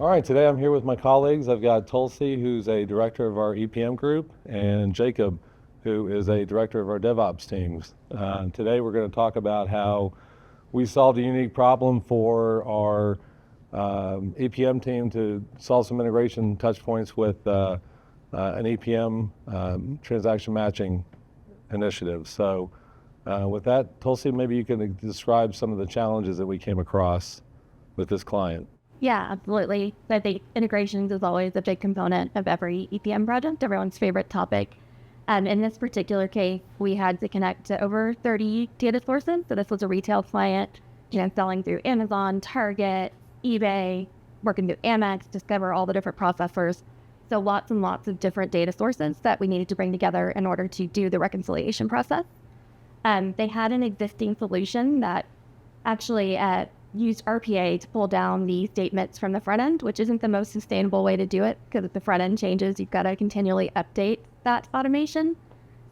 All right, today I'm here with my colleagues. I've got Tulsi, who's a director of our EPM group, and Jacob, who is a director of our DevOps teams. Today we're going to talk about how we solved a unique problem for our EPM team to solve some integration touch points with an EPM transaction matching initiative. So with that, Tulsi, maybe you can describe some of the challenges that we came across with this client. Yeah, absolutely. I think integrations is always a big component of every EPM project, everyone's favorite topic. In this particular case, we had to connect to over 30 data sources. So this was a retail client, selling through Amazon, Target, eBay, working through Amex, Discover, all the different processors. So lots and lots of different data sources that we needed to bring together in order to do the reconciliation process. They had an existing solution that actually used RPA to pull down the statements from the front end, which isn't the most sustainable way to do it, because if the front end changes, you've got to continually update that automation.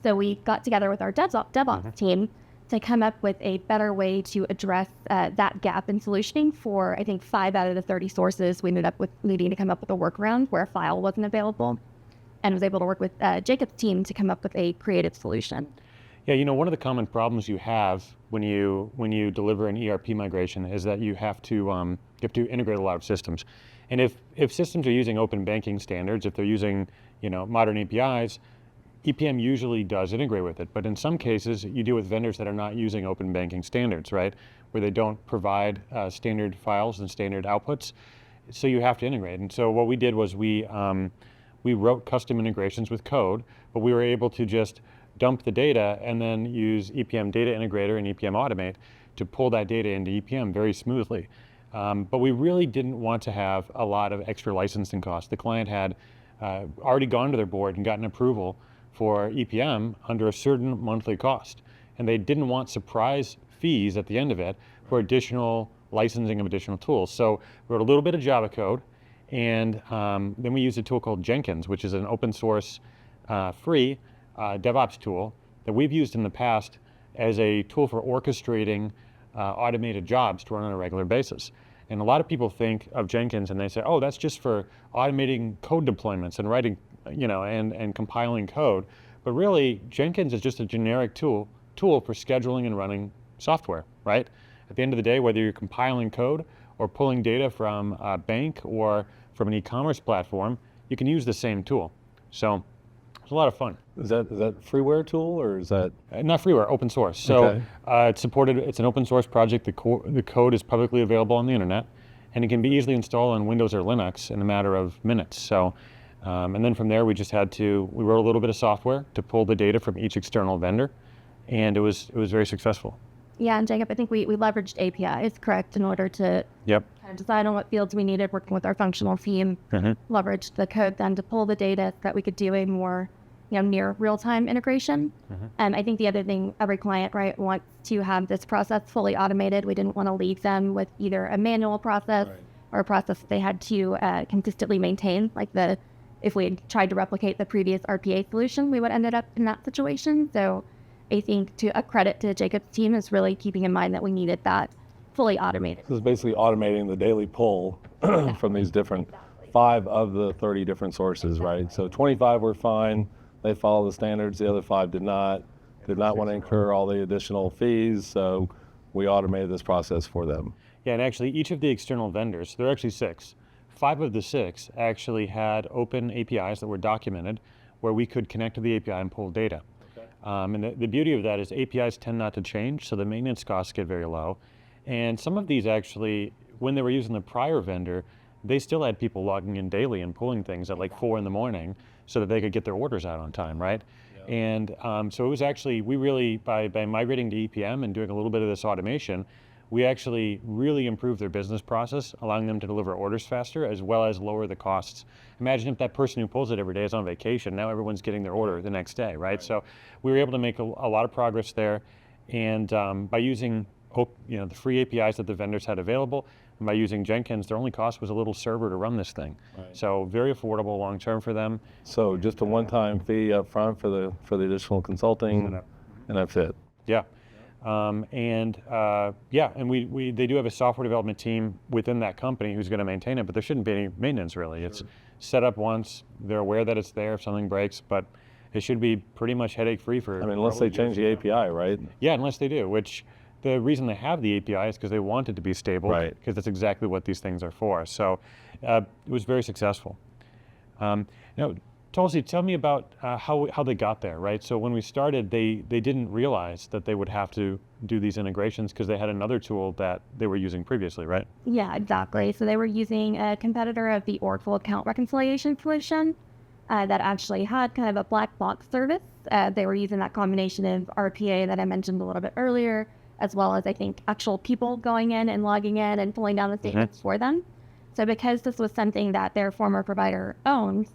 So we got together with our DevOps team to come up with a better way to address that gap in solutioning for, I think, 5 out of the 30 sources. We ended up with needing to come up with a workaround where a file wasn't available, and was able to work with Jacob's team to come up with a creative solution. Yeah, one of the common problems you have when you deliver an ERP migration is that you have to integrate a lot of systems. And if systems are using open banking standards, if they're using modern APIs, EPM usually does integrate with it. But in some cases, you deal with vendors that are not using open banking standards, right? Where they don't provide standard files and standard outputs. So you have to integrate. And so what we did was we wrote custom integrations with code, but we were able to just dump the data and then use EPM Data Integrator and EPM Automate to pull that data into EPM very smoothly. But we really didn't want to have a lot of extra licensing costs. The client had already gone to their board and gotten approval for EPM under a certain monthly cost. And they didn't want surprise fees at the end of it for additional licensing of additional tools. So we wrote a little bit of Java code, and then we used a tool called Jenkins, which is an open source, free DevOps tool that we've used in the past as a tool for orchestrating automated jobs to run on a regular basis. And a lot of people think of Jenkins and they say, oh, that's just for automating code deployments and writing, and compiling code. But really, Jenkins is just a generic tool for scheduling and running software, right? At the end of the day, whether you're compiling code or pulling data from a bank or from an e-commerce platform, you can use the same tool. So it's a lot of fun. Is that freeware tool, or is that? Not freeware, open source. So okay. It's an open source project. The code is publicly available on the internet, and it can be easily installed on Windows or Linux in a matter of minutes. So, and then from there we wrote a little bit of software to pull the data from each external vendor, and it was very successful. Yeah, and Jacob, I think we leveraged APIs, correct, in order to kind of decide on what fields we needed, working with our functional team, leveraged the code then to pull the data so that we could do a more near real-time integration. And I think the other thing, every client, right, wants to have this process fully automated. We didn't want to leave them with either a manual process or a process they had to consistently maintain. If we had tried to replicate the previous RPA solution, we would ended up in that situation. So I think a credit to Jacob's team is really keeping in mind that we needed that fully automated. This is basically automating the daily pull from these different 5 of the 30 different sources, right? So 25 were fine. They follow the standards. The other 5 did not want to incur all the additional fees. So we automated this process for them. Yeah, and actually each of the external vendors, there are actually 6. 5 of the 6 actually had open APIs that were documented where we could connect to the API and pull data. And the beauty of that is APIs tend not to change, so the maintenance costs get very low. And some of these actually, when they were using the prior vendor, they still had people logging in daily and pulling things at 4 in the morning so that they could get their orders out on time, right? Yeah. And so it was actually, we really, by migrating to EPM and doing a little bit of this automation, we actually really improved their business process, allowing them to deliver orders faster as well as lower the costs. Imagine if that person who pulls it every day is on vacation, now everyone's getting their order the next day, right? So we were able to make a lot of progress there. And by using the free APIs that the vendors had available, and by using Jenkins, their only cost was a little server to run this thing. Right. So very affordable long term for them. So just a one-time fee up front for the additional consulting, and that's it. Yeah. And they do have a software development team within that company who's going to maintain it, but there shouldn't be any maintenance really. Sure. It's set up once, they're aware that it's there if something breaks, but it should be pretty much headache free for. I mean, unless they change the API, right? Yeah, unless they do, which the reason they have the API is because they want it to be stable, right? Because that's exactly what these things are for. So it was very successful. Now, Tulsi, tell me about how they got there, right? So when we started, they didn't realize that they would have to do these integrations because they had another tool that they were using previously, right? Yeah, exactly. So they were using a competitor of the Oracle account reconciliation solution that actually had kind of a black box service. They were using that combination of RPA that I mentioned a little bit earlier, as well as I think actual people going in and logging in and pulling down the statements for them. So because this was something that their former provider owned,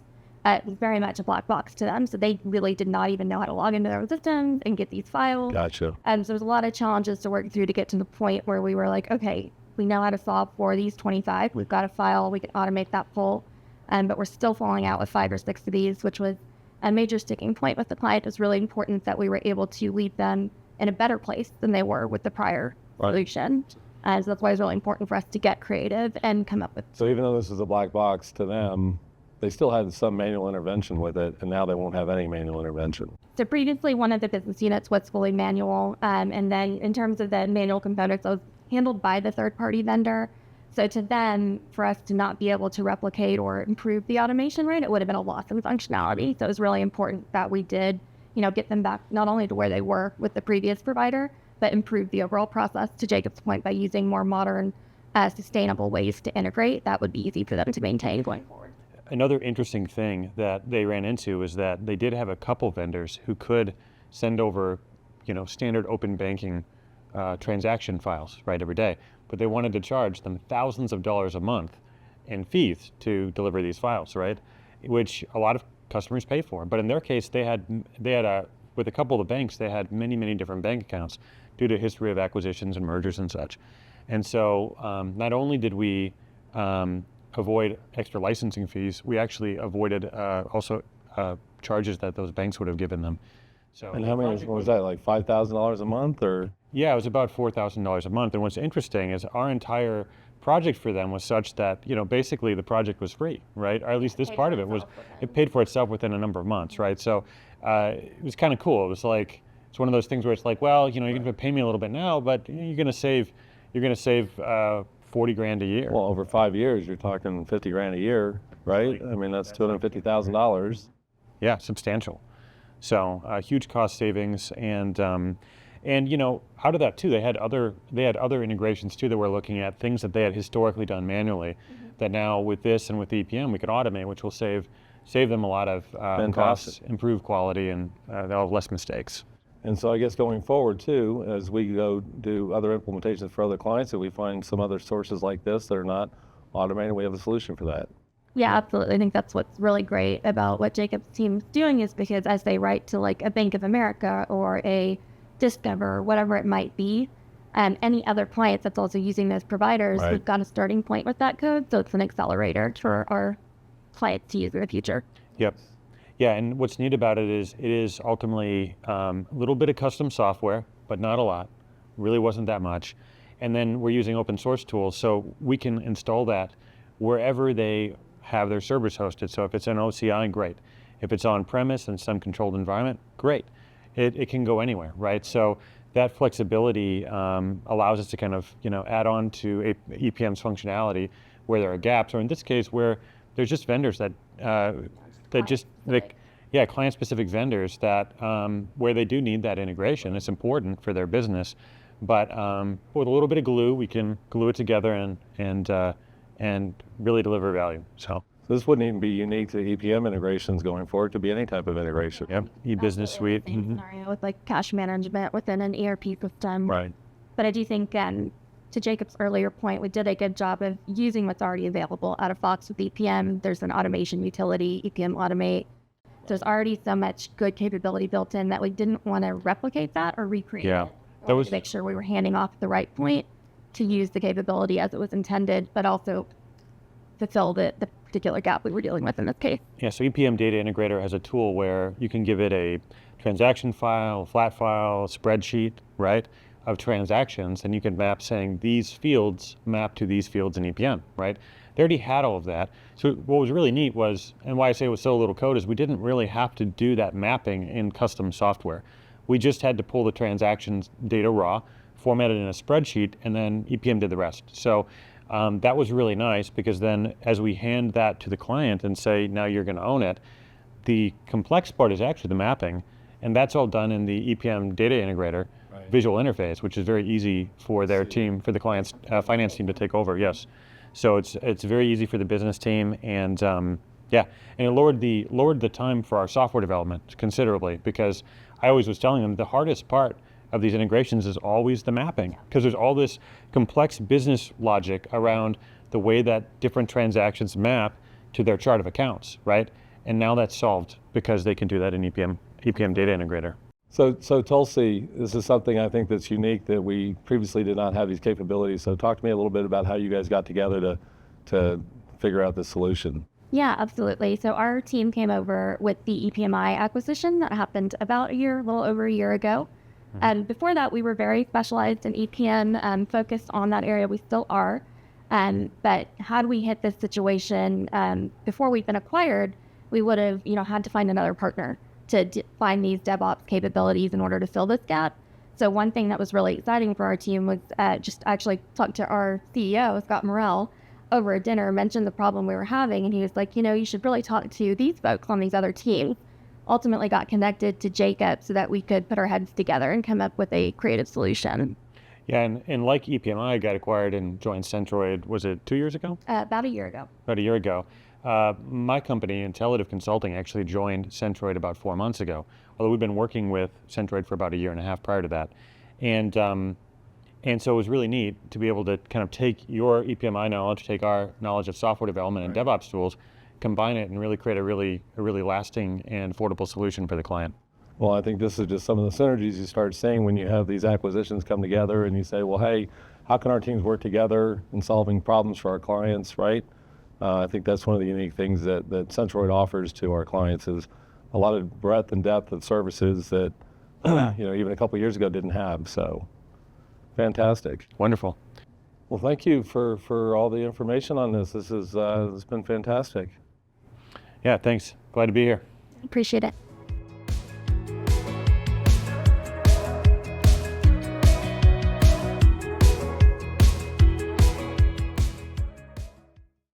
it was very much a black box to them. So they really did not even know how to log into their systems and get these files. Gotcha. So there's a lot of challenges to work through to get to the point where we were like, okay, we know how to solve for these 25. We've got a file, we can automate that pull. But we're still falling out with 5 or 6 of these, which was a major sticking point with the client. It was really important that we were able to leave them in a better place than they were with the prior solution. So that's why it's really important for us to get creative and come up with. So even though this is a black box to them, they still had some manual intervention with it, and now they won't have any manual intervention. So previously, one of the business units was fully manual, and then in terms of the manual components, it was handled by the third-party vendor. So to them, for us to not be able to replicate or improve the automation rate, it would have been a loss in functionality. So it was really important that we did, get them back not only to where they were with the previous provider, but improve the overall process, to Jacob's point, by using more modern, sustainable ways to integrate. That would be easy for them to maintain going forward. Another interesting thing that they ran into is that they did have a couple vendors who could send over, standard open banking transaction files right every day, but they wanted to charge them thousands of dollars a month in fees to deliver these files, right? Which a lot of customers pay for. But in their case, with a couple of the banks, they had many, many different bank accounts due to history of acquisitions and mergers and such. And so not only did we avoid extra licensing fees, we actually avoided also charges that those banks would have given them. So, and how many was that, like $5,000 a month, or? Yeah, it was about $4,000 a month. And what's interesting is our entire project for them was such that, basically the project was free, right? Or at least this part of it was, it paid for itself within a number of months, right? So it was kind of cool. It was like, it's one of those things where it's like, well, you're going to pay me a little bit now, but you're going to save 40 grand a year. Well, over 5 years, you're talking 50 grand a year, right? I mean, that's $250,000. Yeah, substantial. So huge cost savings, and out of that too, they had other integrations too that we're looking at, things that they had historically done manually, that now with this and with EPM we can automate, which will save them a lot of costs, improve quality, and they'll have less mistakes. And so I guess going forward too, as we go do other implementations for other clients, if we find some other sources like this that are not automated, we have a solution for that. Yeah, absolutely. I think that's what's really great about what Jacob's team's doing, is because as they write to like a Bank of America or a Discover, whatever it might be, and any other clients that's also using those providers, we've got a starting point with that code, so it's an accelerator for our clients to use in the future. Yep. Yeah, and what's neat about it is ultimately a little bit of custom software, but not a lot. Really wasn't that much. And then we're using open source tools, so we can install that wherever they have their servers hosted. So if it's an OCI, great. If it's on premise in some controlled environment, great. It can go anywhere, right? So that flexibility allows us to kind of add on to EPM's functionality where there are gaps, or in this case where there's just vendors that client-specific vendors that where they do need that integration. It's important for their business, but with a little bit of glue, we can glue it together and really deliver value. So this wouldn't even be unique to EPM integrations going forward. It could be any type of integration. Yep, e-business suite. Scenario with like cash management within an ERP system. Right. But I do think, to Jacob's earlier point, we did a good job of using what's already available out of box with EPM. There's an automation utility, EPM Automate. There's already so much good capability built in that we didn't want to replicate that or recreate it. That was to make sure we were handing off at the right point to use the capability as it was intended, but also fulfill the particular gap we were dealing with in this case. Yeah, so EPM Data Integrator has a tool where you can give it a transaction file, a flat file, a spreadsheet, right? of transactions, and you can map saying these fields map to these fields in EPM, right? They already had all of that. So what was really neat was, and why I say it was so little code, is we didn't really have to do that mapping in custom software. We just had to pull the transactions data raw, format it in a spreadsheet, and then EPM did the rest. So that was really nice, because then as we hand that to the client and say, now you're going to own it, the complex part is actually the mapping, and that's all done in the EPM data integrator visual interface, which is very easy for their team, for the client's finance team to take over. Yes, so it's very easy for the business team, and and it lowered the time for our software development considerably, because I always was telling them the hardest part of these integrations is always the mapping, because there's all this complex business logic around the way that different transactions map to their chart of accounts, right? And now that's solved because they can do that in EPM Data Integrator. So Tulsi, this is something I think that's unique, that we previously did not have these capabilities. So talk to me a little bit about how you guys got together to figure out this solution. Yeah, absolutely. So our team came over with the EPMI acquisition that happened about a little over a year ago. And before that, we were very specialized in EPM, focused on that area. We still are. But had we hit this situation before we'd been acquired, we would have, had to find another partner to find these DevOps capabilities in order to fill this gap. So one thing that was really exciting for our team was just actually talk to our CEO, Scott Morrell, over a dinner, mentioned the problem we were having, and he was like, you should really talk to these folks on these other teams. Ultimately got connected to Jacob so that we could put our heads together and come up with a creative solution. Yeah, and like EPMI got acquired and joined Centroid, was it 2 years ago? About a year ago. About a year ago. My company, Intellitive Consulting, actually joined Centroid about 4 months ago, although we've been working with Centroid for about a year and a half prior to that. And so it was really neat to be able to kind of take your EPMI knowledge, take our knowledge of software development and DevOps tools, combine it, and really create a really lasting and affordable solution for the client. Well, I think this is just some of the synergies you start seeing when you have these acquisitions come together and you say, well, hey, how can our teams work together in solving problems for our clients, right? I think that's one of the unique things that Centroid offers to our clients, is a lot of breadth and depth of services that even a couple of years ago didn't have. So fantastic. Wonderful. Well, thank you for all the information on this. This has been fantastic. Yeah, thanks. Glad to be here. Appreciate it.